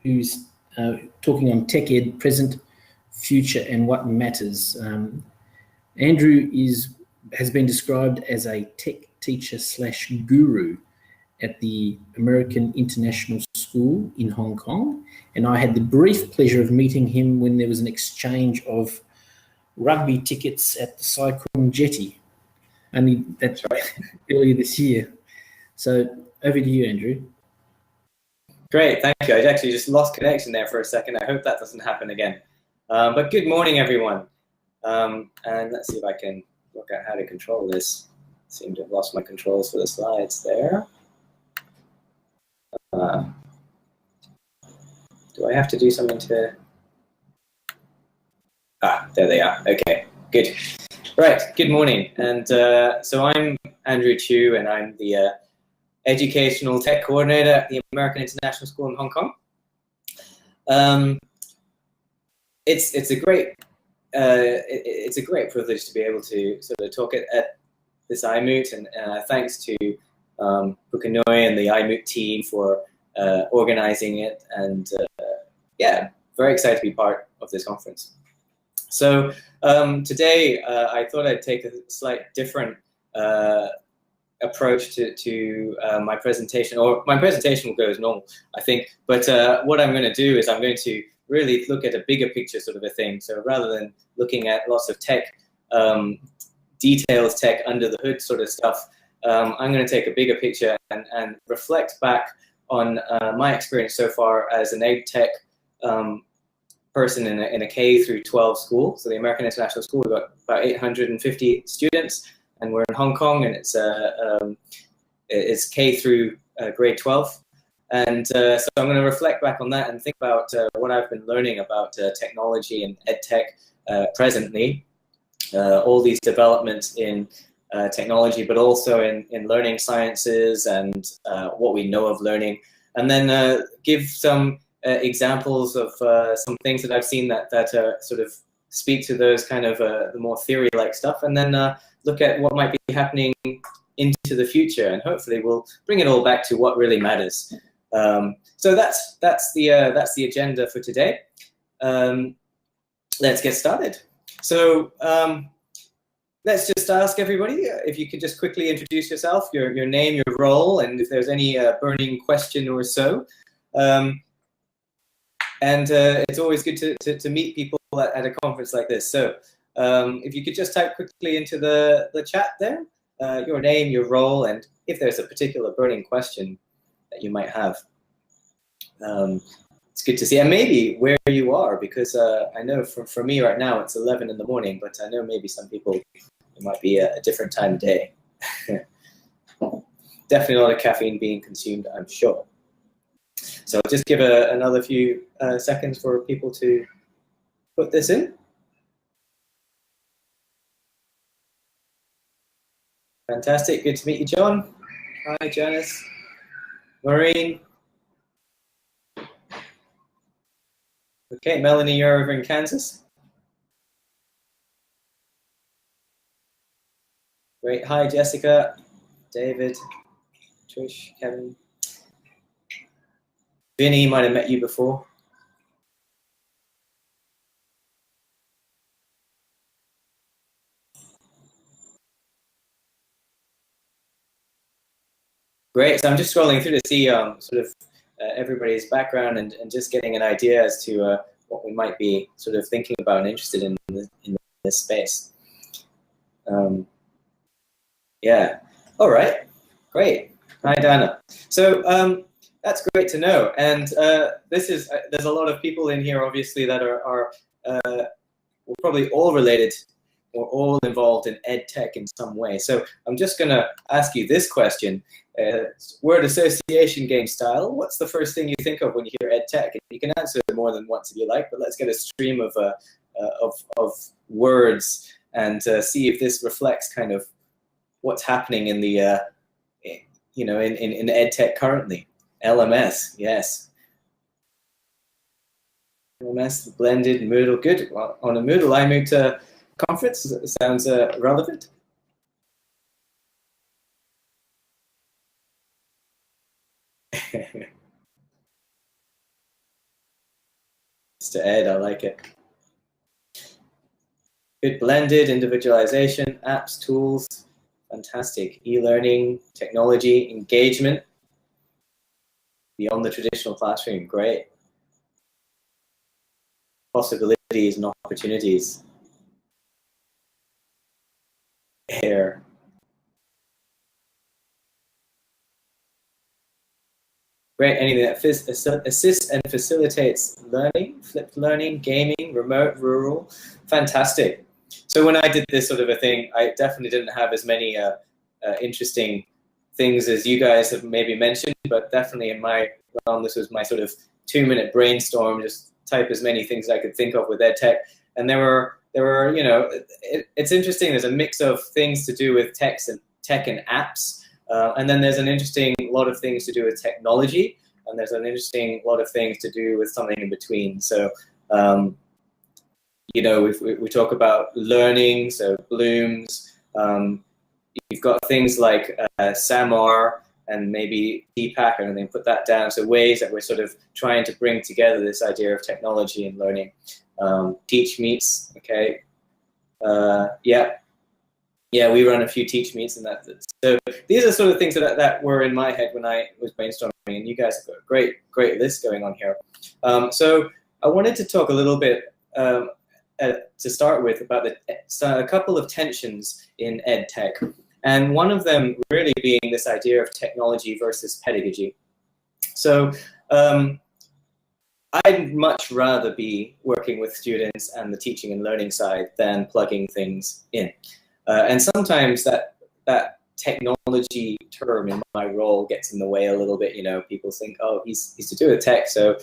who's talking on tech ed, present, future, and what matters. Andrew has been described as a tech teacher / guru at the American International School in Hong Kong, and I had the brief pleasure of meeting him when there was an exchange of rugby tickets at the Sai Kung Jetty. That's right, earlier this year. So over to you, Andrew. Great, thank you. I actually just lost connection there for a second. I hope that doesn't happen again. But good morning, everyone. And let's see if I can look at how to control this. Seem to have lost my controls for the slides there. Do I have to do something to... there they are. Okay, good. Right, good morning. And so I'm Andrew Chiu, and I'm the Educational Tech Coordinator at the American International School in Hong Kong. It's a great privilege to be able to sort of talk at this iMoot, and thanks to Pukunui and the iMoot team for organizing it, and yeah, very excited to be part of this conference. So today I thought I'd take a slight different approach to my presentation, or my presentation will go as normal, I think, but what I'm going to do is I'm going to really look at a bigger picture sort of a thing. So rather than looking at lots of tech, details tech under the hood sort of stuff, I'm going to take a bigger picture and reflect back on my experience so far as an EdTech person in a K through 12 school. So the American International School, we've got about 850 students, and we're in Hong Kong, and it's K through grade 12. And so I'm going to reflect back on that and think about what I've been learning about technology and EdTech presently, all these developments in technology, but also in learning sciences and what we know of learning, and then give some examples of some things that I've seen that sort of speak to those kind of the more theory-like stuff, and then look at what might be happening into the future, and hopefully we'll bring it all back to what really matters. So that's the agenda for today. Let's get started. So let's just ask everybody if you could just quickly introduce yourself, your name, your role, and if there's any burning question or so. And it's always good to meet people at a conference like this. So if you could just type quickly into the chat there, your name, your role, and if there's a particular burning question that you might have. It's good to see, and maybe where you are, because I know for me right now it's 11 in the morning, but I know maybe some people it might be a different time of day. Definitely a lot of caffeine being consumed, I'm sure. So just give another few seconds for people to put this in. Fantastic, good to meet you, John. Hi, Janice. Maureen. Okay, Melanie, you're over in Kansas. Great, hi, Jessica, David, Trish, Kevin. Vinny, might have met you before. Great, so I'm just scrolling through to see sort of everybody's background and just getting an idea as to what we might be sort of thinking about and interested in this space. Yeah, all right, great. Hi, Dana. So that's great to know. And there's a lot of people in here, obviously, that are probably all related or all involved in EdTech in some way. So I'm just going to ask you this question. Word association game style, what's the first thing you think of when you hear EdTech? And you can answer more than once if you like, but let's get a stream of words and see if this reflects kind of what's happening in the in EdTech currently. LMS, yes. LMS, blended, Moodle, good. Well, on a Moodle iMoot conference, sounds relevant. Mr. Ed, I like it. Good blended individualization, apps, tools, fantastic. E-learning, technology, engagement, beyond the traditional classroom, great. Possibilities and opportunities. Here. Great, anything that assists and facilitates learning, flipped learning, gaming, remote, rural, fantastic. So when I did this sort of a thing, I definitely didn't have as many interesting things as you guys have maybe mentioned, but definitely in my realm, this was my sort of 2-minute brainstorm, just type as many things I could think of with EdTech. And there were, you know, it's interesting. There's a mix of things to do with tech and apps. And then there's an interesting lot of things to do with technology, and there's an interesting lot of things to do with something in between. So, you know, we talk about learning, so Bloom's. You've got things like SAMR and maybe DPAC, and then put that down. So ways that we're sort of trying to bring together this idea of technology and learning. Teach meets, okay. Yeah, we run a few teach meets, and that. So these are sort of things that were in my head when I was brainstorming, and you guys have got a great list going on here. So I wanted to talk a little bit to start with about a couple of tensions in EdTech, and one of them really being this idea of technology versus pedagogy. So I'd much rather be working with students and the teaching and learning side than plugging things in. And sometimes that technology term in my role gets in the way a little bit. You know, people think, oh, he's to do with tech, so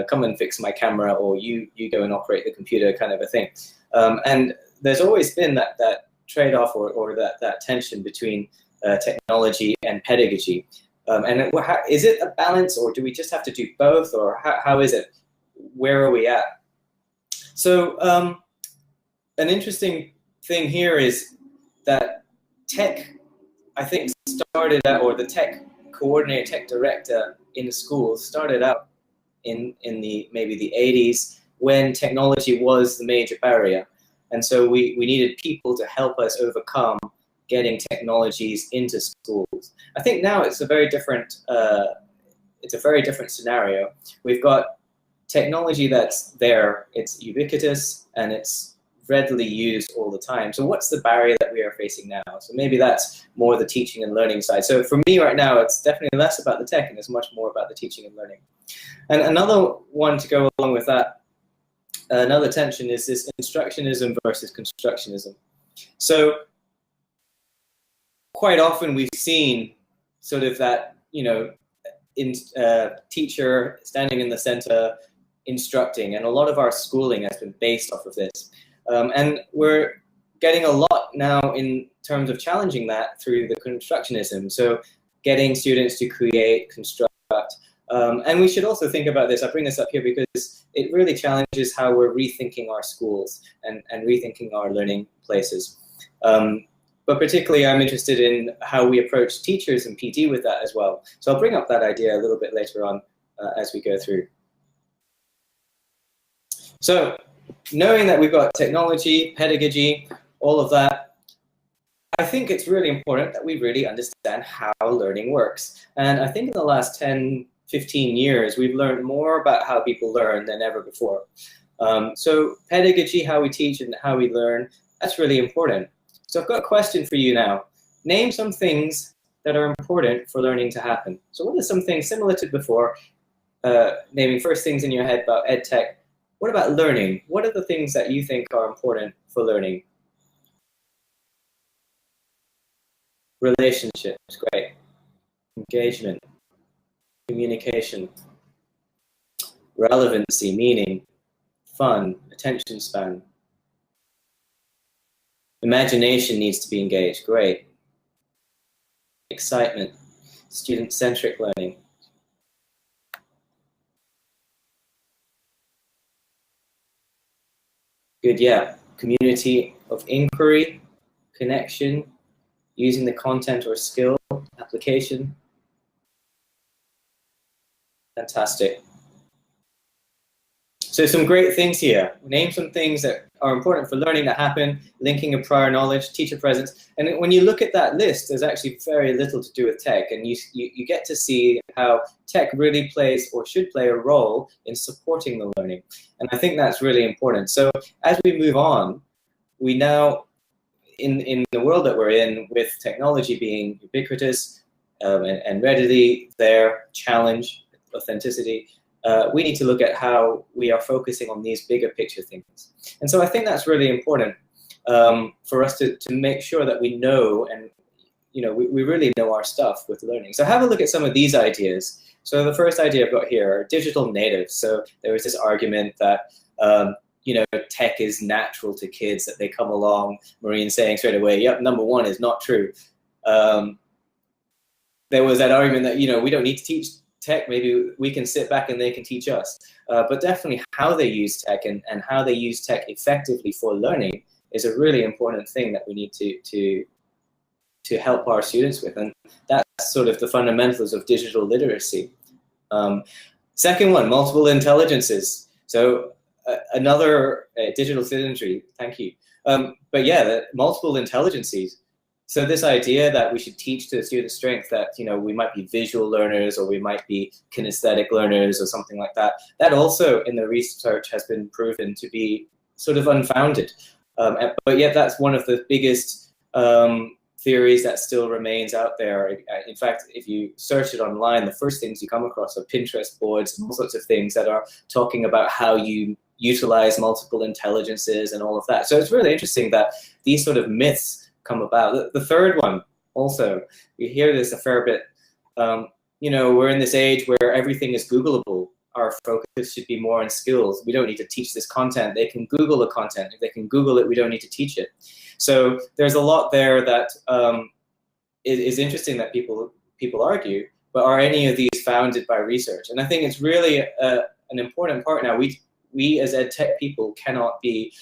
come and fix my camera, or you go and operate the computer, kind of a thing. And there's always been that trade-off or that tension between technology and pedagogy. And is it a balance, or do we just have to do both, or how is it? Where are we at? So an interesting thing here is that tech, I think, started out, or the tech coordinator, tech director in the schools started out in maybe the 80s, when technology was the major barrier. And so we needed people to help us overcome getting technologies into schools. I think now it's a very different scenario. We've got technology that's there, it's ubiquitous, and it's readily used all the time. So what's the barrier that we are facing now? So maybe that's more the teaching and learning side. So for me right now, it's definitely less about the tech, and it's much more about the teaching and learning. And another one to go along with that, another tension, is this instructionism versus constructionism. So quite often we've seen sort of that, you know, teacher standing in the center instructing, and a lot of our schooling has been based off of this. And we're getting a lot now in terms of challenging that through the constructionism. So getting students to create, construct. And we should also think about this. I bring this up here because it really challenges how we're rethinking our schools and rethinking our learning places. But particularly, I'm interested in how we approach teachers and PD with that as well. So I'll bring up that idea a little bit later on as we go through. So knowing that we've got technology, pedagogy, all of that, I think it's really important that we really understand how learning works. And I think in the last 10, 15 years, we've learned more about how people learn than ever before. So pedagogy, how we teach and how we learn, that's really important. So I've got a question for you now. Name some things that are important for learning to happen. So what are some things similar to before, naming first things in your head about EdTech? What about learning? What are the things that you think are important for learning? Relationships, great. Engagement, communication, relevancy, meaning, fun, attention span. Imagination needs to be engaged, great. Excitement, student-centric learning. Good, yeah. Community of inquiry, connection, using the content or skill, application. Fantastic. So some great things here. Name some things that are important for learning that happen, linking of prior knowledge, teacher presence. And when you look at that list, there's actually very little to do with tech. And you get to see how tech really plays or should play a role in supporting the learning. And I think that's really important. So as we move on, we now, in the world that we're in, with technology being ubiquitous and readily there, challenge, authenticity, we need to look at how we are focusing on these bigger picture things. And so I think that's really important for us to make sure that we know, and we really know our stuff with learning. So have a look at some of these ideas. So the first idea I've got here are digital natives. So there was this argument that tech is natural to kids, that they come along. Maureen saying straight away, yep, number one is not true. There was that argument that we don't need to teach tech, maybe we can sit back and they can teach us. But definitely how they use tech and how they use tech effectively for learning is a really important thing that we need to help our students with. And that's sort of the fundamentals of digital literacy. Second one, multiple intelligences. So another digital citizenry, thank you. But yeah, the multiple intelligences. So this idea that we should teach to the student's strength that, we might be visual learners or we might be kinesthetic learners or something like that, that also in the research has been proven to be sort of unfounded. But yet that's one of the biggest theories that still remains out there. In fact, if you search it online, the first things you come across are Pinterest boards and all sorts of things that are talking about how you utilize multiple intelligences and all of that. So it's really interesting that these sort of myths come about. The third one also, you hear this a fair bit, we're in this age where everything is Googleable. Our focus should be more on skills. We don't need to teach this content. They can Google the content. If they can Google it, we don't need to teach it. So there's a lot there that is interesting that people argue, but are any of these founded by research? And I think it's really an important part now. We as EdTech people cannot be,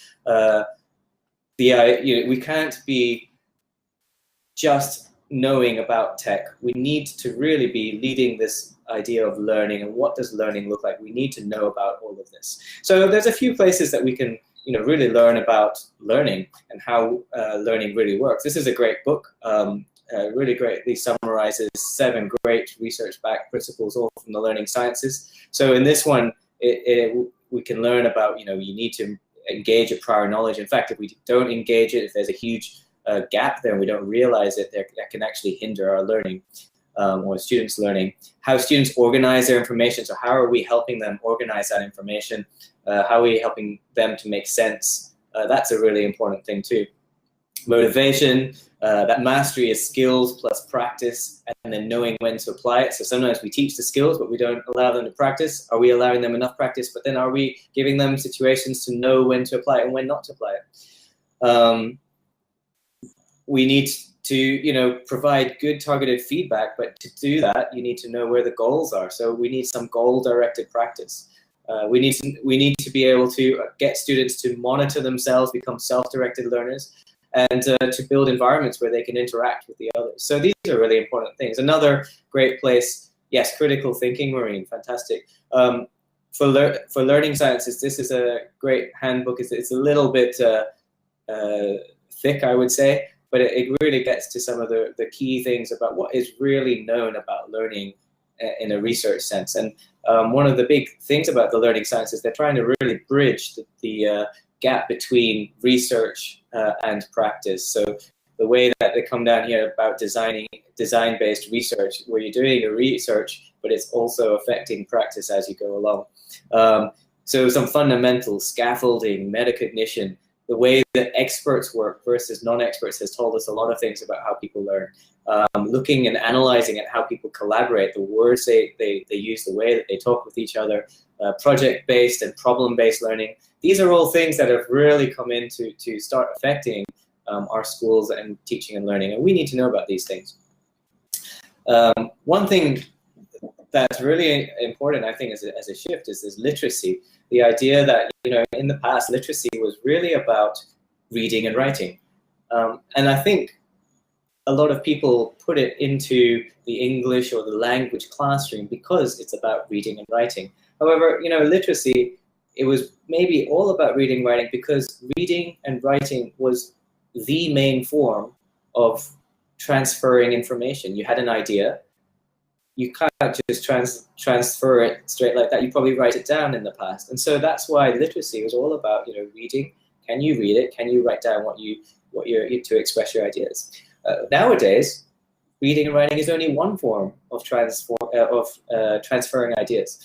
we can't be just knowing about tech. We need to really be leading this idea of learning, and what does learning look like? We need to know about all of this. So there's a few places that we can really learn about learning and how learning really works. This is a great book, really greatly summarizes 7 great research-backed principles, all from the learning sciences. So in this one, we can learn about, you need to engage a prior knowledge. In fact, if we don't engage it, if there's a huge gap there and we don't realize it, that can actually hinder our learning or students' learning. How students organize their information. So how are we helping them organize that information? How are we helping them to make sense? That's a really important thing too. Motivation, that mastery is skills plus practice, and then knowing when to apply it. So sometimes we teach the skills, but we don't allow them to practice. Are we allowing them enough practice? But then are we giving them situations to know when to apply it and when not to apply it? We need to, provide good targeted feedback, but to do that, you need to know where the goals are. So we need some goal-directed practice. We need to be able to get students to monitor themselves, become self-directed learners, and to build environments where they can interact with the others. So these are really important things. Another great place, yes, critical thinking, Maureen, fantastic. For learning sciences, this is a great handbook. It's a little bit thick, I would say, but it really gets to some of the key things about what is really known about learning in a research sense. And one of the big things about the learning sciences, they're trying to really bridge the gap between research and practice. So the way that they come down here about design-based research, where you're doing a research, but it's also affecting practice as you go along. So some fundamentals, scaffolding, metacognition, the way that experts work versus non-experts has told us a lot of things about how people learn. Looking and analyzing at how people collaborate, the words they use, the way that they talk with each other, project-based and problem-based learning. These are all things that have really come in to start affecting our schools and teaching and learning, and we need to know about these things. One thing that's really important, I think, as a shift is literacy. The idea that, in the past, literacy was really about reading and writing. And I think a lot of people put it into the English or the language classroom because it's about reading and writing. However, literacy it was maybe all about reading, writing, because reading and writing was the main form of transferring information. You had an idea, you can't just transfer it straight like that. You probably write it down in the past. And so that's why literacy was all about, reading. Can you read it? Can you write down what you're to express your ideas? Nowadays, reading and writing is only one form of transferring ideas.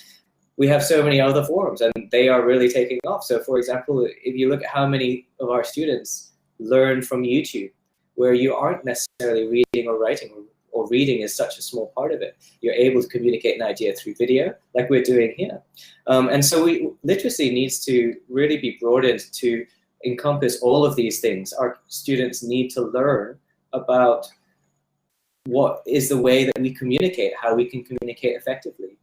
We have so many other forms, and they are really taking off. So, for example, if you look at how many of our students learn from YouTube, where you aren't necessarily reading or writing, or reading is such a small part of it. You're able to communicate an idea through video, like we're doing here. And so literacy needs to really be broadened to encompass all of these things. Our students need to learn about what is the way that we communicate, how we can communicate effectively,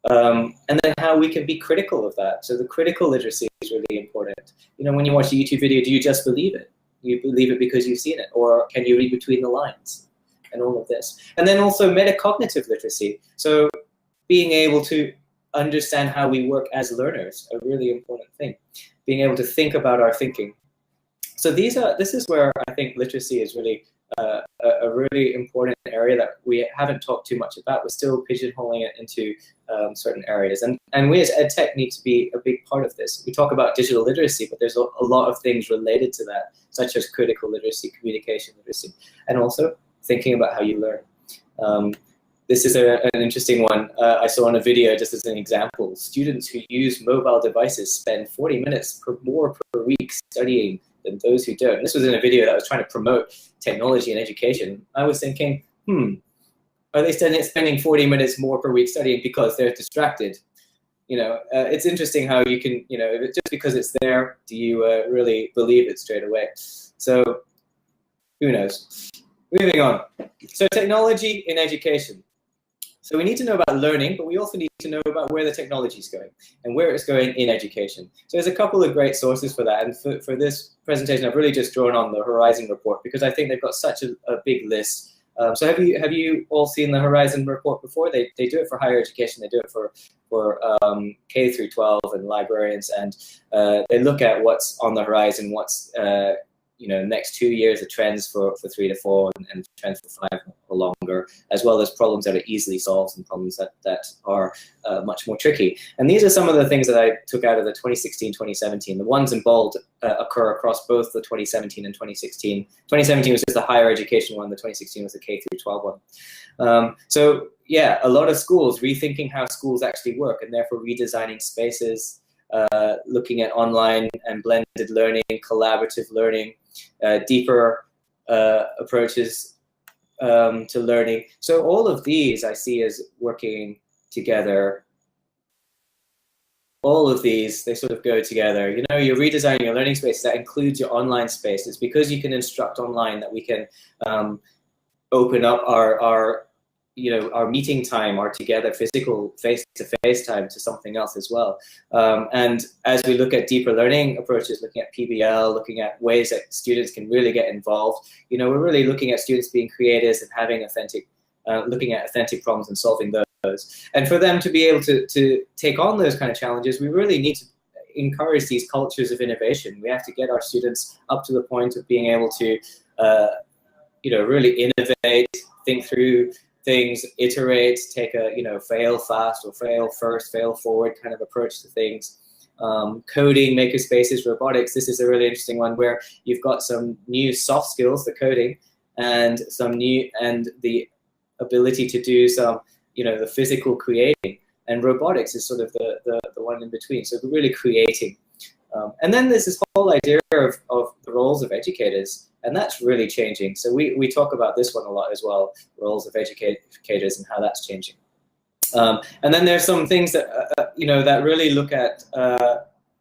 and then how we can be critical of that. So the critical literacy is really important. When you watch a YouTube video, do you just believe it? You believe it because you've seen it, or can you read between the lines? And all of this. And then also metacognitive literacy. So being able to understand how we work as learners, a really important thing. Being able to think about our thinking. So this is where I think literacy is really a really important area that we haven't talked too much about. We're still pigeonholing it into certain areas. And we as EdTech need to be a big part of this. We talk about digital literacy, but there's a lot of things related to that, such as critical literacy, communication literacy, and also thinking about how you learn. This is an interesting one I saw on a video just as an example. Students who use mobile devices spend 40 minutes more per week studying than those who don't. And this was in a video that was trying to promote technology and education. I was thinking, are they spending 40 minutes more per week studying because they're distracted? It's interesting how you can, just because it's there, do you really believe it straight away? So who knows? Moving on. So technology in education. So we need to know about learning, but we also need to know about where the technology is going and where it's going in education. So there's a couple of great sources for that. And for this presentation, I've really just drawn on the Horizon report because I think they've got such a big list. So have you all seen the Horizon report before? They do it for higher education. They do it for K through 12 and librarians, and they look at what's on the horizon, what's next 2 years, the trends for 3 to 4 and trends for 5 or longer, as well as problems that are easily solved and problems that are much more tricky. And these are some of the things that I took out of the 2016-2017. The ones in bold occur across both the 2017 and 2016. 2017 was just the higher education one. The 2016 was the K through 12 one. So yeah, a lot of schools rethinking how schools actually work and therefore redesigning spaces, looking at online and blended learning, collaborative learning, deeper approaches to learning. So all of these I see as working together. All of these, they sort of go together. You're redesigning your learning space. That includes your online spaces. Because you can instruct online that we can open up our meeting time, our together physical face-to-face time to something else as well. And as we look at deeper learning approaches, looking at PBL, looking at ways that students can really get involved, we're really looking at students being creators and having looking at authentic problems and solving those. And for them to be able to take on those kind of challenges, we really need to encourage these cultures of innovation. We have to get our students up to the point of being able to, really innovate, think through things, iterate, take a fail fast or fail first, fail forward kind of approach to things. Coding, makerspaces, robotics. This is a really interesting one where you've got some new soft skills, the coding, and the ability to do some, the physical creating. And robotics is sort of the one in between. So we're really creating. And then there's this whole idea of the roles of educators, and that's really changing. So we talk about this one a lot as well, roles of educators and how that's changing. And then there's some things that, that really look at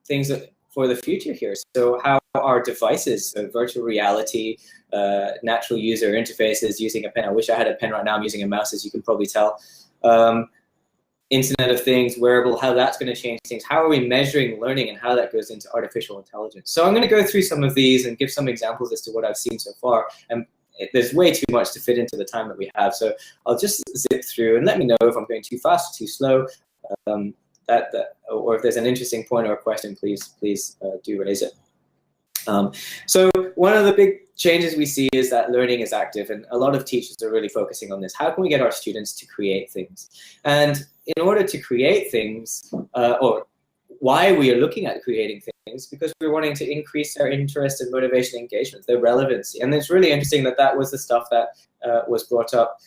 things for the future here. So how our devices, so virtual reality, natural user interfaces, using a pen. I wish I had a pen right now. I'm using a mouse, as you can probably tell. Internet of Things, wearable, how that's going to change things. How are we measuring learning and how that goes into artificial intelligence? So I'm going to go through some of these and give some examples as to what I've seen so far. And there's way too much to fit into the time that we have. So I'll just zip through and let me know if I'm going too fast or too slow. or if there's an interesting point or a question, please do raise it. So one of the big changes we see is that learning is active, and a lot of teachers are really focusing on this. How can we get our students to create things? And in order to create things, or why we are looking at creating things, because we're wanting to increase their interest and motivation, engagement, their relevancy. And it's really interesting that that was the stuff that was brought up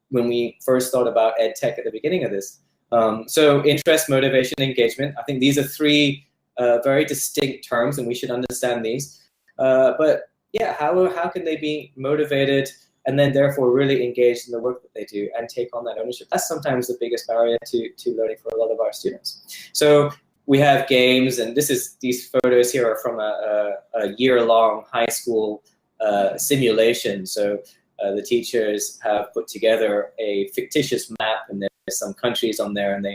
when we first thought about EdTech at the beginning of this. So interest, motivation, engagement. I think these are three very distinct terms, and we should understand these. But yeah, how can they be motivated and then therefore really engaged in the work that they do and take on that ownership? That's sometimes the biggest barrier to learning for a lot of our students. So we have games, and these photos here are from a year-long high school simulation. So the teachers have put together a fictitious map, and there's some countries on there, and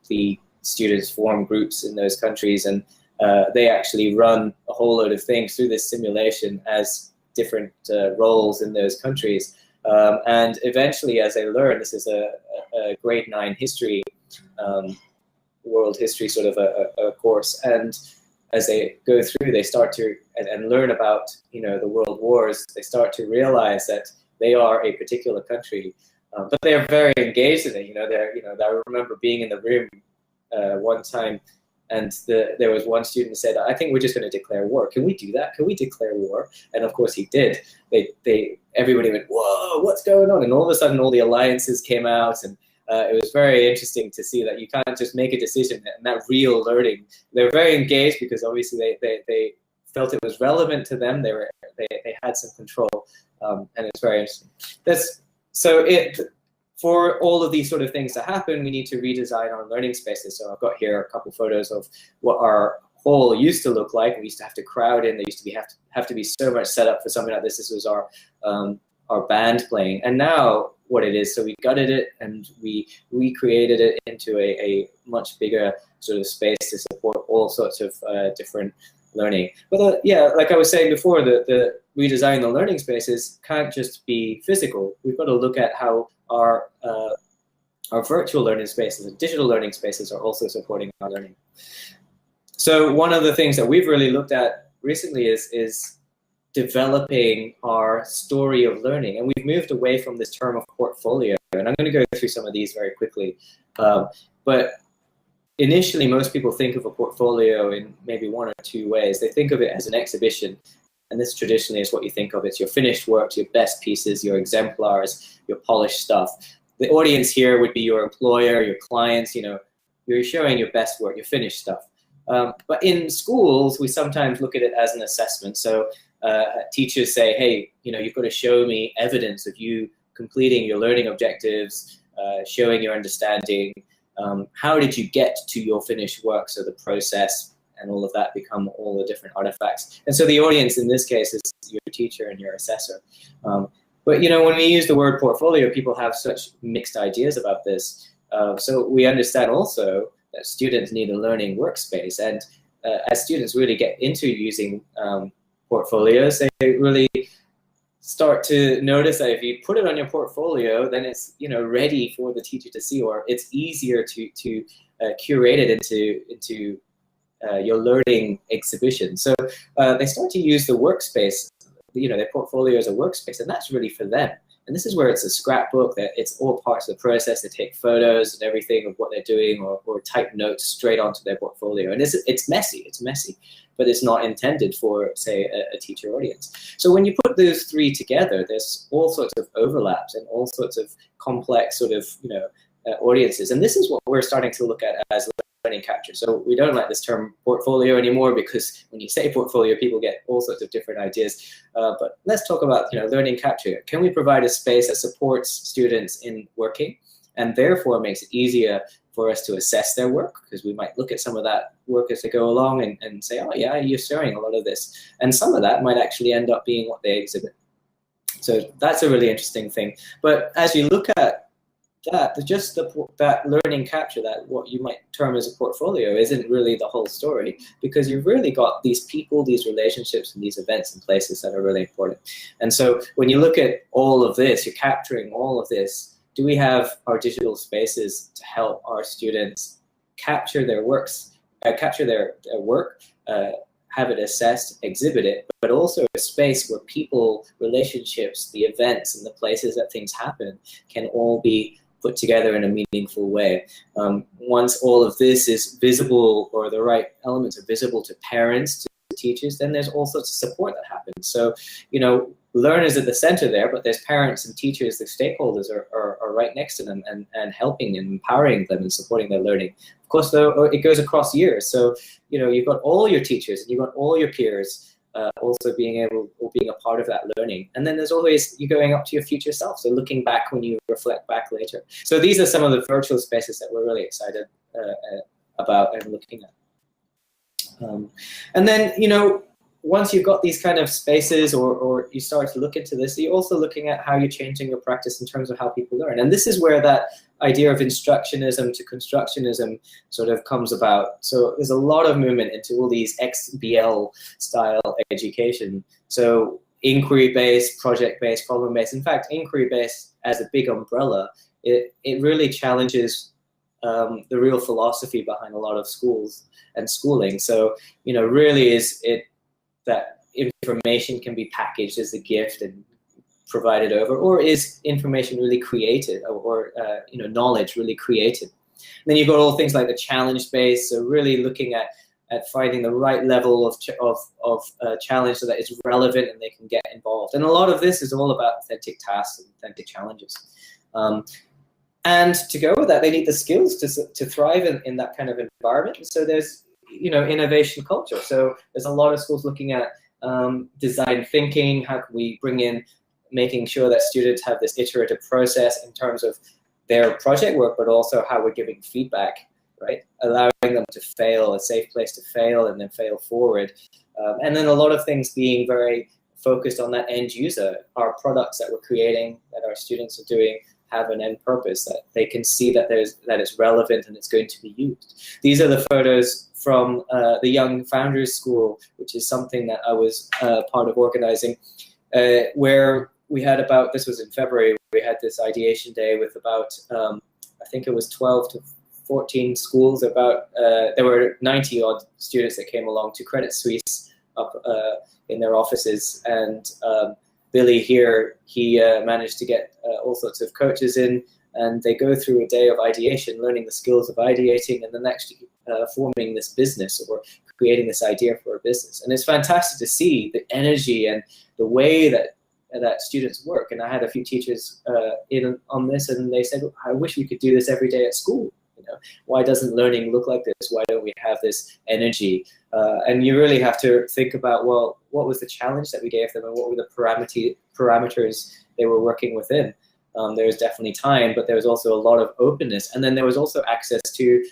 the students form groups in those countries, and they actually run a whole load of things through this simulation as different roles in those countries. And eventually, as they learn, this is a grade 9 history, world history sort of a course, and as they go through, they start to and learn about the world wars. They start to realize that they are a particular country, but they are very engaged in it. I remember being in the room one time, and there was one student who said, "I think we're just going to declare war. Can we do that? Can we declare war?" And of course he did. Everybody went, "Whoa, what's going on?" And all of a sudden, all the alliances came out, and it was very interesting to see that you can't just make a decision. And that real learning, they're very engaged because obviously they felt it was relevant to them. They had some control, and it's very interesting. For all of these sort of things to happen, we need to redesign our learning spaces. So I've got here a couple photos of what our hall used to look like. We used to have to crowd in. There used to have to be so much set up for something like this. This was our band playing. And now what it is, so we gutted it and we recreated it into a much bigger sort of space to support all sorts of different learning. But yeah, like I was saying before, the redesigning the learning spaces can't just be physical. We've got to look at how our virtual learning spaces and digital learning spaces are also supporting our learning. So one of the things that we've really looked at recently is developing our story of learning. And we've moved away from this term of portfolio. And I'm going to go through some of these very quickly. But initially, most people think of a portfolio in maybe one or two ways. They think of it as an exhibition. And this traditionally is what you think of. It's your finished works, your best pieces, your exemplars, your polished stuff. The audience here would be your employer, your clients. You're showing your best work, your finished stuff. But in schools, we sometimes look at it as an assessment. So teachers say, hey, you've got to show me evidence of you completing your learning objectives, showing your understanding. How did you get to your finished work? So the process and all of that become all the different artifacts. And so the audience in this case is your teacher and your assessor. But when we use the word portfolio, people have such mixed ideas about this. So we understand also that students need a learning workspace. And as students really get into using portfolios, they really start to notice that if you put it on your portfolio, then it's ready for the teacher to see, or it's easier to curate it into your learning exhibition. So they start to use the workspace, their portfolio as a workspace, and that's really for them. And this is where it's a scrapbook, that it's all parts of the process. They take photos and everything of what they're doing, or type notes straight onto their portfolio. And it's messy, but it's not intended for, say, a teacher audience. So when you put those three together, there's all sorts of overlaps and all sorts of complex sort of, audiences. And this is what we're starting to look at as learning capture. So we don't like this term portfolio anymore, because when you say portfolio, people get all sorts of different ideas. But let's talk about learning capture. Can we provide a space that supports students in working, and therefore makes it easier for us to assess their work? Because we might look at some of that work as they go along and say, oh yeah, you're showing a lot of this. And some of that might actually end up being what they exhibit. So that's a really interesting thing. But as you look at that learning capture, that what you might term as a portfolio, isn't really the whole story, because you've really got these people, these relationships, and these events and places that are really important. And so when you look at all of this, you're capturing all of this. Do we have our digital spaces to help our students capture their works, capture their work, have it assessed, exhibit it, but also a space where people, relationships, the events, and the places that things happen can all be put together in a meaningful way. Once all of this is visible, or the right elements are visible to parents, to teachers, then there's all sorts of support that happens. So, you know, learners at the center there, but there's parents and teachers, the stakeholders are right next to them and helping and empowering them and supporting their learning. Of course, though, it goes across years. So, you know, you've got all your teachers and you've got all your peers also being a part of that learning. And then there's always you going up to your future self. So looking back when you reflect back later. So these are some of the virtual spaces that we're really excited about and looking at. And then, you know, once you've got these kind of spaces, or you start to look into this, you're also looking at how you're changing your practice in terms of how people learn. And this is where that idea of instructionism to constructionism sort of comes about. So there's a lot of movement into all these XBL style education. So inquiry-based, project-based, problem-based. In fact, inquiry-based as a big umbrella, it really challenges the real philosophy behind a lot of schools and schooling. So, you know, really is it that information can be packaged as a gift and provided over, or is information really created, or you know, knowledge really created? And then you've got all things like the challenge-based, so really looking at finding the right level of challenge so that it's relevant and they can get involved. And a lot of this is all about authentic tasks and authentic challenges. And to go with that, they need the skills to thrive in that kind of environment. And so there's, you know, innovation culture. So there's a lot of schools looking at design thinking. How can we bring in making sure that students have this iterative process in terms of their project work, but also how we're giving feedback, right? Allowing them to fail, a safe place to fail, and then fail forward. And then a lot of things being very focused on that end user. Our products that we're creating, that our students are doing, have an end purpose, that they can see that it's relevant and it's going to be used. These are the photos from the Young Founders School, which is something that I was part of organizing, where we had about, this was in February, we had this ideation day with about, I think it was 12 to 14 schools, about, there were 90 odd students that came along to Credit Suisse up in their offices, and Billy here, he managed to get all sorts of coaches in, and they go through a day of ideation, learning the skills of ideating, and then actually forming this business or creating this idea for a business. And it's fantastic to see the energy and the way that students work. And I had a few teachers in on this, and they said, I wish we could do this every day at school. You know, why doesn't learning look like this? Why don't we have this energy? And you really have to think about, well, what was the challenge that we gave them, and what were the parameters they were working within? There was definitely time, but there was also a lot of openness. And then there was also access to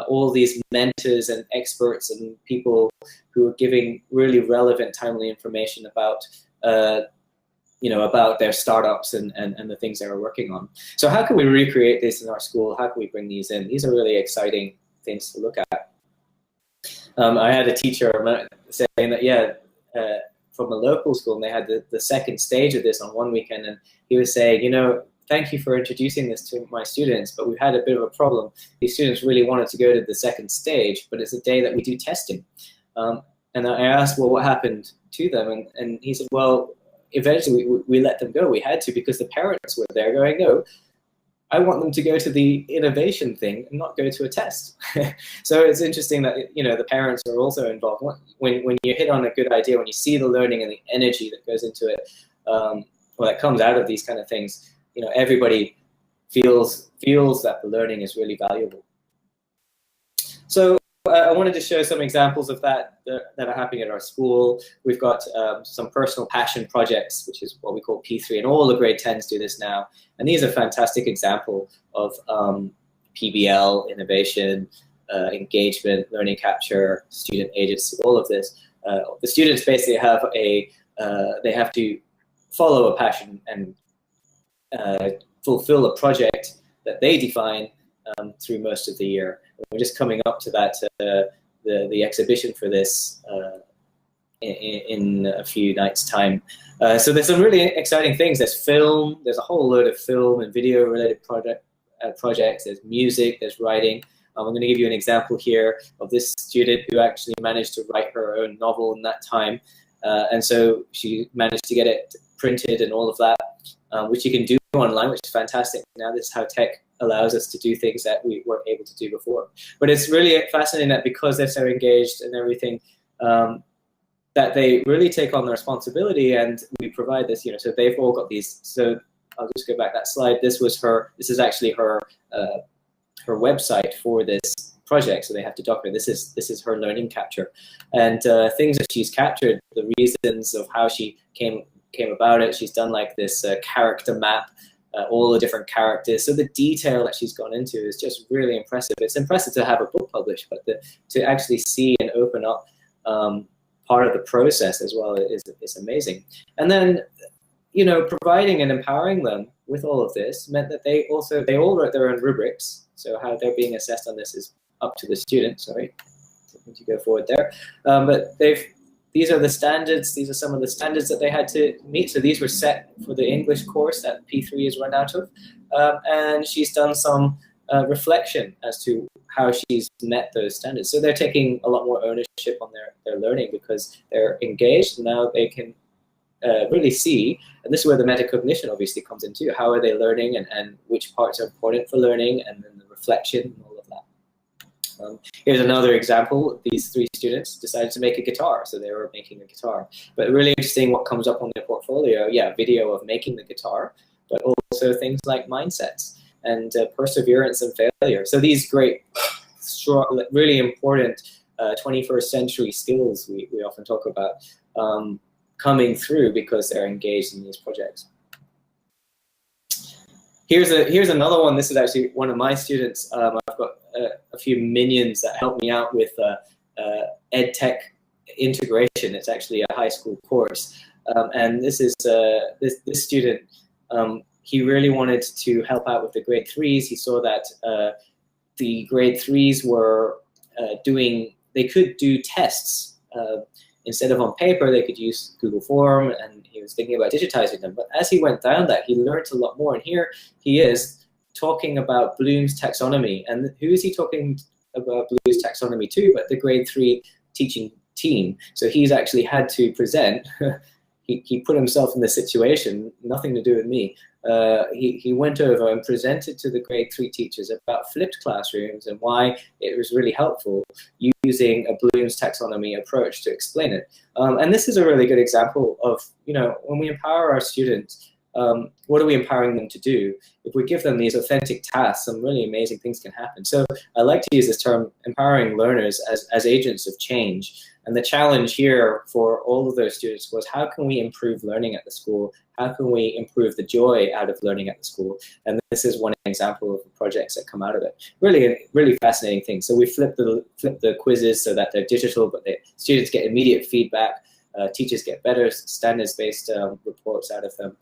all these mentors and experts and people who were giving really relevant, timely information about you know, about their startups and the things they were working on. So how can we recreate this in our school? How can we bring these in? These are really exciting things to look at. I had a teacher saying that, yeah, from a local school, and they had the second stage of this on one weekend, and he was saying, you know, thank you for introducing this to my students, but we've had a bit of a problem. These students really wanted to go to the second stage, but it's a day that we do testing. And I asked, well, what happened to them? And he said, well, eventually we let them go. We had to, because the parents were there going, no, I want them to go to the innovation thing and not go to a test. So it's interesting that, you know, the parents are also involved. When you hit on a good idea, when you see the learning and the energy that goes into it, well, that comes out of these kind of things, you know, everybody feels that the learning is really valuable. So I wanted to show some examples of that are happening at our school. We've got some personal passion projects, which is what we call P3, and all the grade 10s do this now. And these are a fantastic example of PBL, innovation, engagement, learning capture, student agency, all of this. The students basically have they have to follow a passion and fulfill a project that they define through most of the year. We're just coming up to that, the exhibition for this in a few nights' time. So there's some really exciting things. There's film, there's a whole load of film and video related projects, there's music, there's writing. I'm going to give you an example here of this student who actually managed to write her own novel in that time. And so she managed to get it printed and all of that, which you can do online, which is fantastic. Now this is how tech allows us to do things that we weren't able to do before. But it's really fascinating that because they're so engaged and everything, that they really take on the responsibility, and we provide this, so they've all got these. So I'll just go back that slide. This is actually her website for this project. So they have to document. This is her learning capture, and things that she's captured, the reasons of how she came about it. She's done like this character map, all the different characters. So the detail that she's gone into is just really impressive. It's impressive to have a book published, but to actually see and open up part of the process as well is amazing. And then, providing and empowering them with all of this meant that they all wrote their own rubrics. So how they're being assessed on this is up to the student. Sorry, to go forward there. But these are the standards. These are some of the standards that they had to meet. So these were set for the English course that P3 has run out of. And she's done some reflection as to how she's met those standards. So they're taking a lot more ownership on their learning because they're engaged. And now they can really see, and this is where the metacognition obviously comes into, how are they learning and which parts are important for learning, and then the reflection and all of that. Here's another example. These 3 students decided to make a guitar, so they were making a guitar. But really interesting what comes up on their portfolio. Yeah, video of making the guitar, but also things like mindsets and perseverance and failure. So these great, strong, really important 21st century skills we often talk about coming through because they're engaged in these projects. Here's another one. This is actually one of my students. I've got a few minions that help me out with EdTech integration. It's actually a high school course, and this is this student. He really wanted to help out with the grade 3s. He saw that the grade 3s were they could do tests. Instead of on paper, they could use Google Form, and he was thinking about digitizing them. But as he went down that, he learned a lot more. And here he is talking about Bloom's taxonomy. And who is he talking about Bloom's taxonomy to but the grade 3 teaching team? So he's actually had to present. He put himself in this situation, nothing to do with me. He went over and presented to the grade 3 teachers about flipped classrooms and why it was really helpful using a Bloom's taxonomy approach to explain it. And this is a really good example of, when we empower our students, what are we empowering them to do? If we give them these authentic tasks, some really amazing things can happen. So I like to use this term, empowering learners as agents of change. And the challenge here for all of those students was, how can we improve learning at the school? How can we improve the joy out of learning at the school? And this is one example of the projects that come out of it. Really, really fascinating thing. So we flip the quizzes so that they're digital, but the students get immediate feedback. Teachers get better standards-based reports out of them.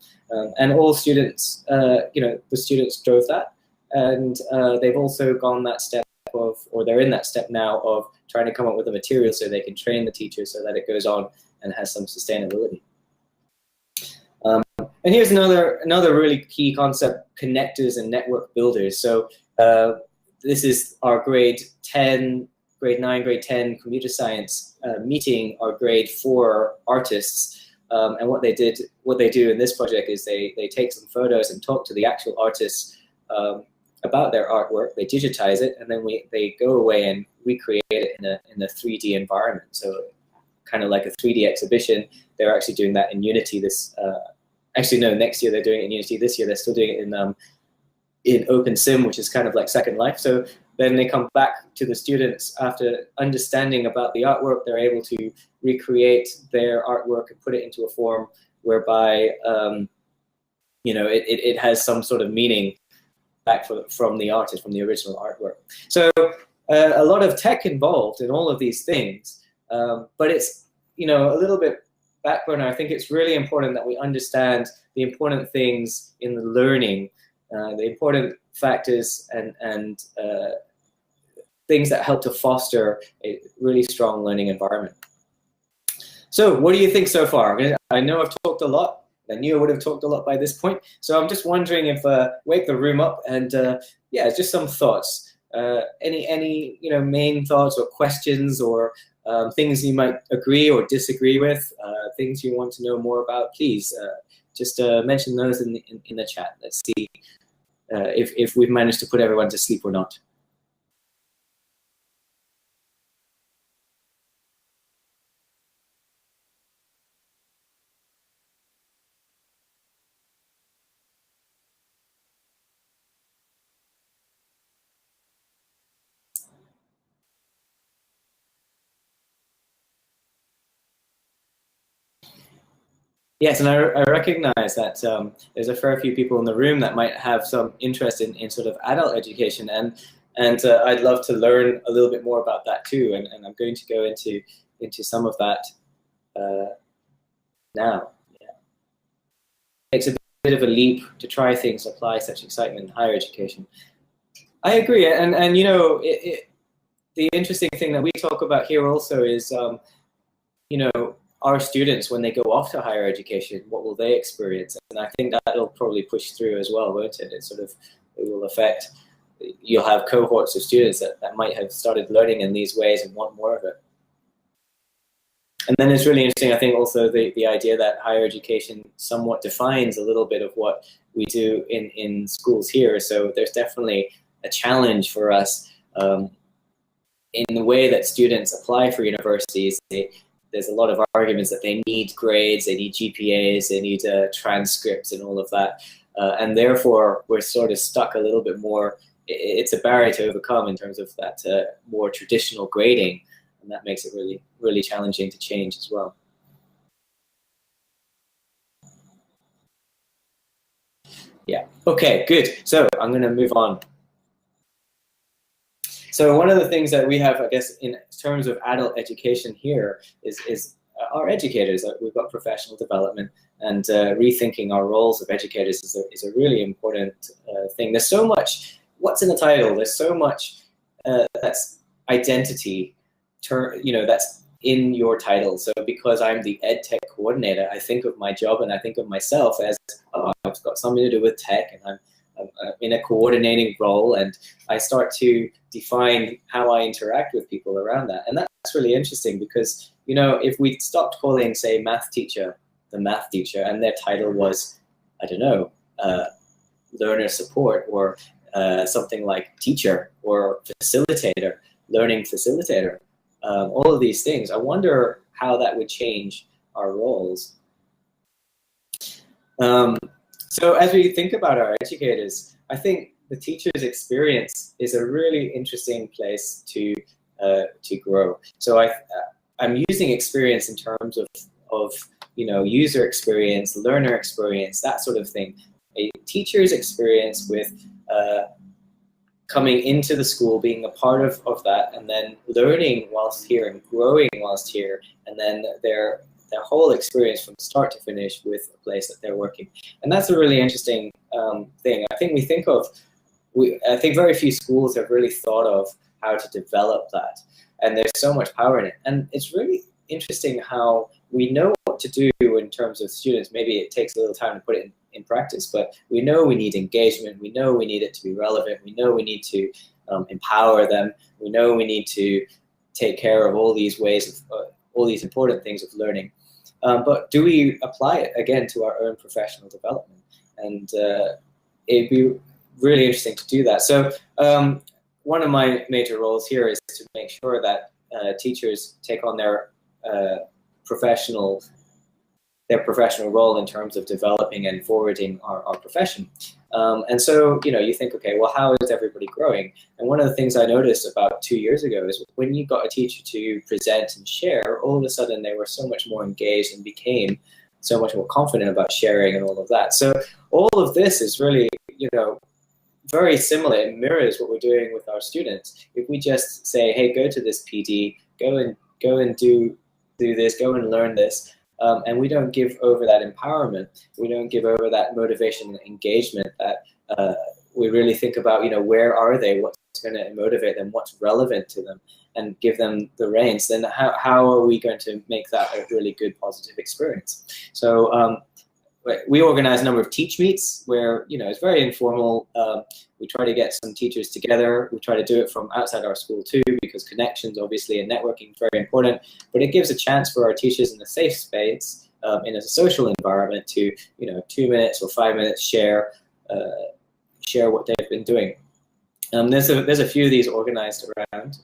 And all students, the students drove that. And they've also gone that step or they're in that step now of trying to come up with the material so they can train the teachers so that it goes on and has some sustainability. And here's another really key concept, connectors and network builders. So this is our grade 9, grade 10 computer science meeting our grade 4 artists. And what they do in this project is they take some photos and talk to the actual artists about their artwork. They digitize it, and then they go away and recreate it in a 3D environment. So kind of like a 3D exhibition. They're actually doing that in Unity. Next year they're doing it in Unity. This year they're still doing it in OpenSim, which is kind of like Second Life. So then they come back to the students after understanding about the artwork. They're able to recreate their artwork and put it into a form whereby it has some sort of meaning back from the artist, from the original artwork. So a lot of tech involved in all of these things, but it's a little bit back burner. I think it's really important that we understand the important things in the learning, the important factors and things that help to foster a really strong learning environment. So what do you think so far? I know I've talked a lot. I knew I would have talked a lot by this point. So I'm just wondering if wake the room up and just some thoughts. Any main thoughts or questions or things you might agree or disagree with, things you want to know more about, please just mention those in the chat. Let's see if we've managed to put everyone to sleep or not. Yes, and I recognize that there's a fair few people in the room that might have some interest in sort of adult education, and I'd love to learn a little bit more about that too, and I'm going to go into some of that now. Yeah. It's a bit of a leap to try things, apply such excitement in higher education. I agree, and the interesting thing that we talk about here also is, our students, when they go off to higher education, what will they experience? And I think that'll probably push through as well, won't it? It will affect, you'll have cohorts of students that might have started learning in these ways and want more of it. And then it's really interesting, I think, also the idea that higher education somewhat defines a little bit of what we do in schools here. So there's definitely a challenge for us in the way that students apply for universities. There's a lot of arguments that they need grades, they need GPAs, they need transcripts and all of that. And therefore, we're sort of stuck a little bit more. It's a barrier to overcome in terms of that more traditional grading. And that makes it really, really challenging to change as well. Yeah, okay, good. So I'm going to move on. So one of the things that we have, I guess, in terms of adult education here is our educators. We've got professional development, and rethinking our roles of educators is a really important thing. There's so much, what's in the title? There's so much that's identity, that's in your title. So because I'm the EdTech coordinator, I think of my job and I think of myself as, oh, I've got something to do with tech, and I'm in a coordinating role, and I start to define how I interact with people around that. And that's really interesting because, if we stopped calling, say, math teacher the math teacher, and their title was, I don't know, learner support, or something like teacher or facilitator, learning facilitator, all of these things, I wonder how that would change our roles. So as we think about our educators, I think the teacher's experience is a really interesting place to grow. So I'm using experience in terms of user experience, learner experience, that sort of thing. A teacher's experience with coming into the school, being a part of that, and then learning whilst here and growing whilst here, and then their whole experience from start to finish with the place that they're working. And that's a really interesting thing. I think I think very few schools have really thought of how to develop that. And there's so much power in it. And it's really interesting how we know what to do in terms of students. Maybe it takes a little time to put it in practice, but we know we need engagement. We know we need it to be relevant. We know we need to empower them. We know we need to take care of all these ways of all these important things of learning. But do we apply it, again, to our own professional development? And it'd be really interesting to do that. So one of my major roles here is to make sure that teachers take on their professional role in terms of developing and forwarding our profession. And so, you think, okay, well, how is everybody growing? And one of the things I noticed about 2 years ago is when you got a teacher to present and share, all of a sudden they were so much more engaged and became so much more confident about sharing and all of that. So all of this is really, very similar. It mirrors what we're doing with our students. If we just say, hey, go to this PD, go and do this, go and learn this, and we don't give over that empowerment, we don't give over that motivation and engagement, that we really think about, where are they, what's going to motivate them, what's relevant to them, and give them the reins, then how are we going to make that a really good, positive experience? So we organize a number of teach meets where, it's very informal. We try to get some teachers together. We try to do it from outside our school too, because connections, obviously, and networking is very important. But it gives a chance for our teachers in a safe space, in a social environment, to 2 minutes or 5 minutes share what they've been doing. There's a few of these organized around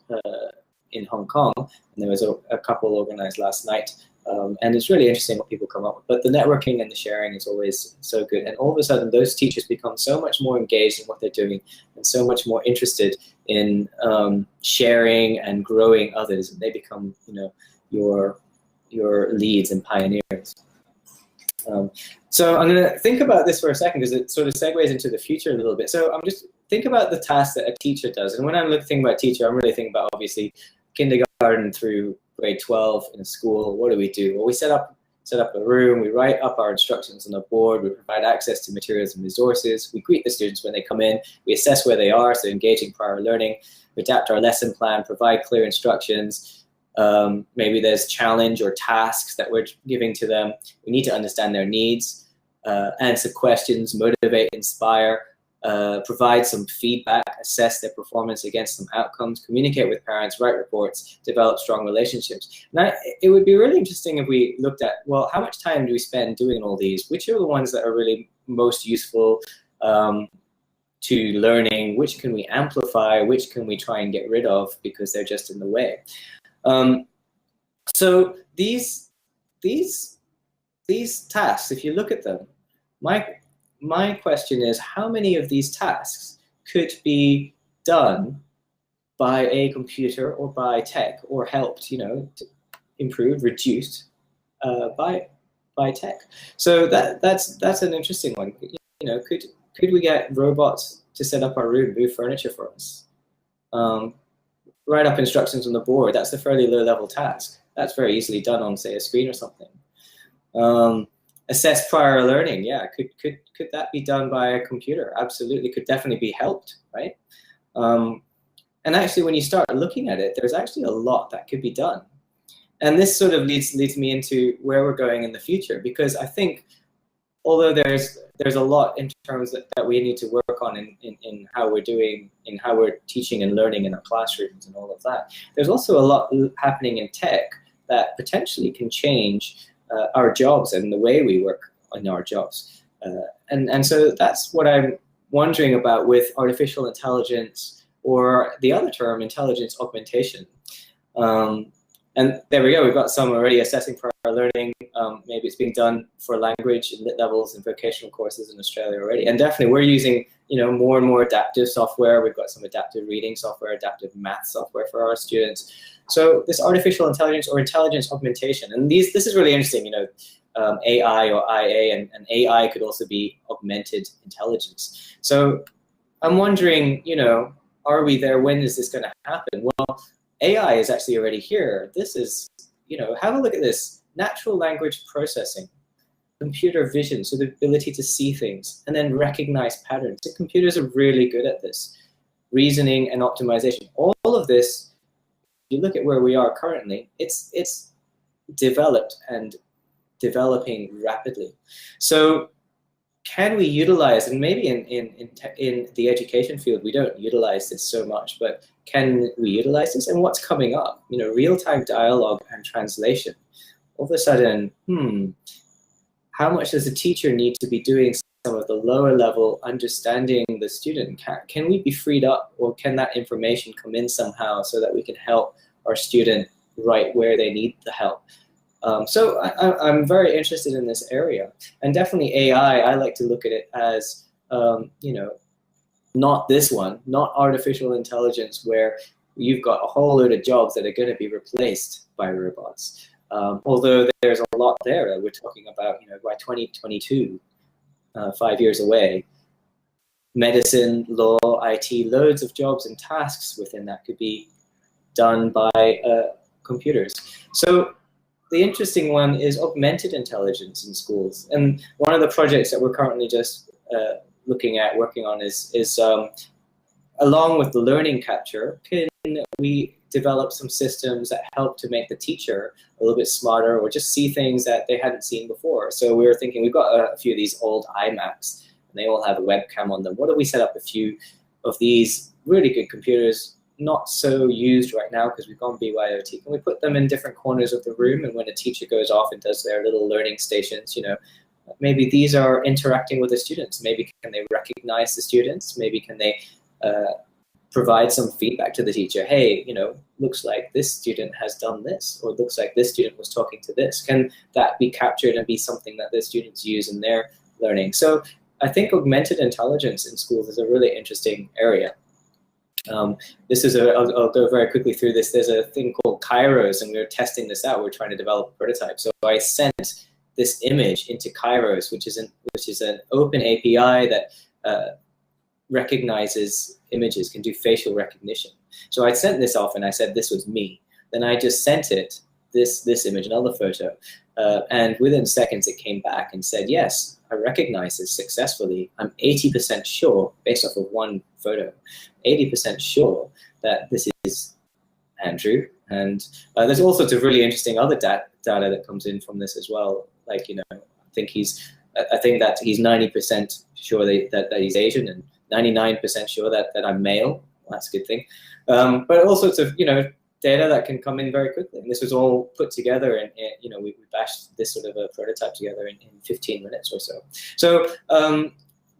in Hong Kong, and there was a couple organized last night. And it's really interesting what people come up with. But the networking and the sharing is always so good. And all of a sudden, those teachers become so much more engaged in what they're doing and so much more interested in sharing and growing others. And they become, your leads and pioneers. So I'm going to think about this for a second, because it sort of segues into the future a little bit. So I'm just think about the tasks that a teacher does. And when I'm thinking about teacher, I'm really thinking about, obviously, kindergarten through grade 12 in a school. What do? Well, we set up a room, we write up our instructions on a board, we provide access to materials and resources, we greet the students when they come in, we assess where they are, so engaging prior learning, we adapt our lesson plan, provide clear instructions. Maybe there's challenge or tasks that we're giving to them. We need to understand their needs, answer questions, motivate, inspire, provide some feedback, assess their performance against some outcomes, communicate with parents, write reports, develop strong relationships. Now, it would be really interesting if we looked at, well, how much time do we spend doing all these? Which are the ones that are really most useful to learning? Which can we amplify? Which can we try and get rid of because they're just in the way? So these tasks, if you look at them, my question is, how many of these tasks could be done by a computer or by tech, or helped, improved, reduced by tech? So that's an interesting one. Could we get robots to set up our room, move furniture for us, write up instructions on the board? That's a fairly low-level task. That's very easily done on, say, a screen or something. Assess prior learning, yeah. Could that be done by a computer? Absolutely, could definitely be helped, right? And actually, when you start looking at it, there's actually a lot that could be done. And this sort of leads me into where we're going in the future, because I think, although there's a lot in terms that we need to work on in how we're doing, in how we're teaching and learning in our classrooms and all of that, there's also a lot happening in tech that potentially can change our jobs and the way we work on our jobs. And so that's what I'm wondering about with artificial intelligence, or the other term, intelligence augmentation. And there we go, we've got some already assessing prior learning. Maybe it's being done for language and lit levels and vocational courses in Australia already. And definitely we're using more and more adaptive software. We've got some adaptive reading software, adaptive math software for our students. So this artificial intelligence or intelligence augmentation, and this is really interesting, AI or IA, and AI could also be augmented intelligence. So I'm wondering, are we there? When is this going to happen? Well, AI is actually already here. This is, have a look at this. Natural language processing, computer vision, so the ability to see things and then recognize patterns. The computers are really good at this. Reasoning and optimization. All of this, if you look at where we are currently, it's developed and developing rapidly. So can we utilize, and maybe in the education field we don't utilize this so much, but can we utilize this? And what's coming up? Real-time dialogue and translation. All of a sudden, how much does a teacher need to be doing some of the lower level understanding the student? Can we be freed up, or can that information come in somehow so that we can help our student right where they need the help? So I'm very interested in this area, and definitely AI, I like to look at it as, not this one, not artificial intelligence where you've got a whole load of jobs that are going to be replaced by robots. Although there's a lot there that we're talking about, by 2022, 5 years away, medicine, law, IT, loads of jobs and tasks within that could be done by computers. So the interesting one is augmented intelligence in schools. And one of the projects that we're currently just working on is along with the learning capture, can we develop some systems that help to make the teacher a little bit smarter or just see things that they hadn't seen before. So we were thinking, we've got a few of these old iMacs, and they all have a webcam on them. What if we set up a few of these really good computers, not so used right now because we've gone BYOT? Can we put them in different corners of the room, and when a teacher goes off and does their little learning stations, you know, maybe these are interacting with the students. Maybe can they recognize the students? Maybe can they provide some feedback to the teacher? Hey, you know, looks like this student has done this, or looks like this student was talking to this. Can that be captured and be something that the students use in their learning? So I think augmented intelligence in schools is a really interesting area. This is I'll go very quickly through this. There's a thing called Kairos, and we were testing this out. We're trying to develop a prototype. So I sent this image into Kairos, which is an open API that recognizes images, can do facial recognition. So I sent this off, and I said this was me. Then I just sent it this image, another photo, and within seconds it came back and said, yes, I recognize this successfully. I'm 80% sure, based off of one photo, 80% sure that this is Andrew. And there's all sorts of really interesting other data that comes in from this as well. Like, you know, I think that he's 90% sure that he's Asian, and 99% sure that I'm male. That's a good thing. But all sorts of, you know, data that can come in very quickly. And this was all put together, and you know, we bashed this sort of a prototype together in 15 minutes or so. So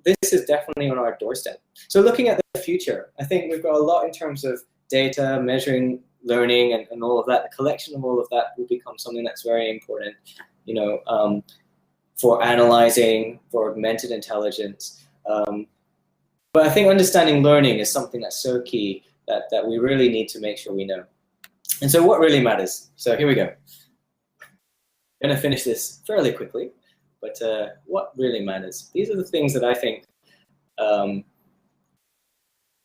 this is definitely on our doorstep. So looking at the future, I think we've got a lot in terms of data, measuring learning, and all of that. The collection of all of that will become something that's very important, you know, for analyzing, for augmented intelligence. But I think understanding learning is something that's so key that we really need to make sure we know. And so what really matters? So here we go. I'm going to finish this fairly quickly, but what really matters? These are the things that I think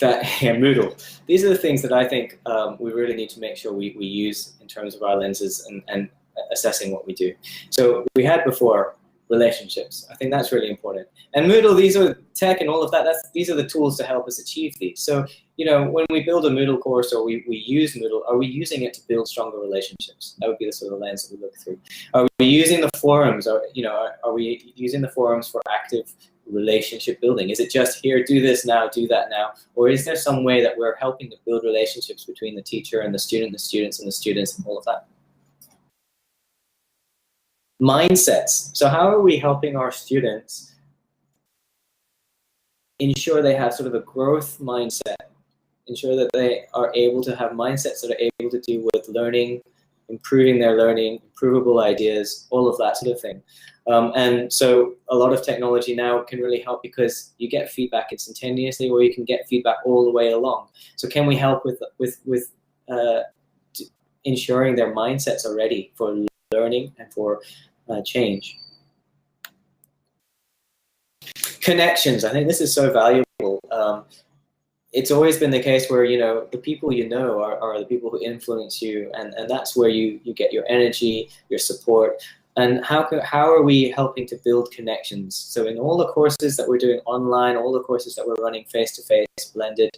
Moodle. These are the things that I think we really need to make sure we use in terms of our lenses and assessing what we do. So we had before relationships. I think that's really important. And Moodle, these are tech and all of that. These are the tools to help us achieve these. So, you know, when we build a Moodle course or we use Moodle, are we using it to build stronger relationships? That would be the sort of lens that we look through. Are we using the forums? Or, you know, are we using the forums for active relationship building? Is it just here, do this now, do that now? Or is there some way that we're helping to build relationships between the teacher and the student, the students and the students, and all of that? Mindsets. So how are we helping our students ensure they have sort of a growth mindset, ensure that they are able to have mindsets that are able to do with learning, improving their learning, improvable ideas, all of that sort of thing. And so a lot of technology now can really help because you get feedback instantaneously, or you can get feedback all the way along. So can we help with ensuring their mindsets are ready for learning and for change? Connections. I think this is so valuable. It's always been the case where, you know, the people you know are the people who influence you, and that's where you get your energy, your support. And how are we helping to build connections? So in all the courses that we're doing online, all the courses that we're running face-to-face, blended,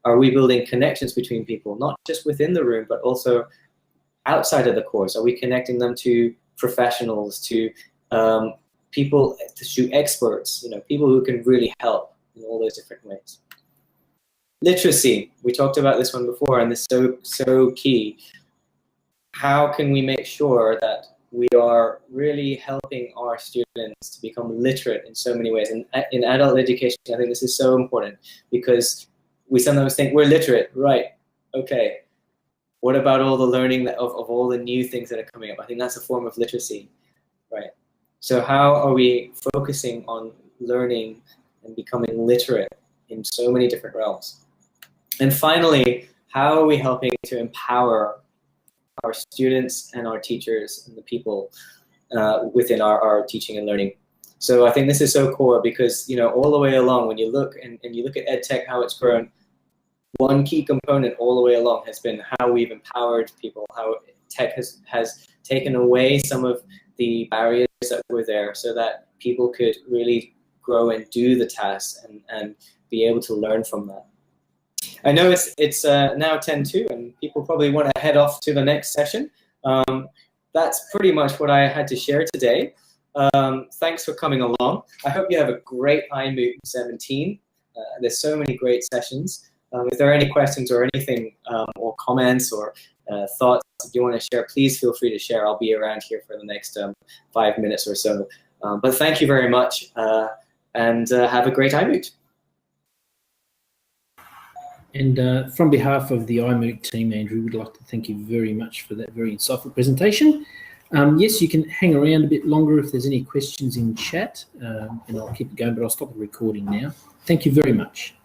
are we building connections between people, not just within the room, but also outside of the course? Are we connecting them to professionals, to people, to experts, you know, people who can really help in all those different ways? Literacy, we talked about this one before, and this is so key. How can we make sure that we are really helping our students to become literate in so many ways? And in adult education, I think this is so important, because we sometimes think we're literate, right? Okay, what about all the learning of all the new things that are coming up? I think that's a form of literacy, right? So how are we focusing on learning and becoming literate in so many different realms? And finally, how are we helping to empower our students and our teachers and the people within our teaching and learning? So I think this is so core, because, you know, all the way along, when you look and you look at EdTech, how it's grown, one key component all the way along has been how we've empowered people, how tech has taken away some of the barriers that were there so that people could really grow and do the tasks and be able to learn from that. I know it's now 10:02, and people probably want to head off to the next session. That's pretty much what I had to share today. Thanks for coming along. I hope you have a great iMoot17. There's so many great sessions. If there are any questions or anything, or comments or thoughts that you want to share, please feel free to share. I'll be around here for the next 5 minutes or so. But thank you very much, and have a great iMoot. And from behalf of the iMoot team, Andrew, we'd like to thank you very much for that very insightful presentation. Yes, you can hang around a bit longer if there's any questions in chat, and I'll keep it going, but I'll stop the recording now. Thank you very much.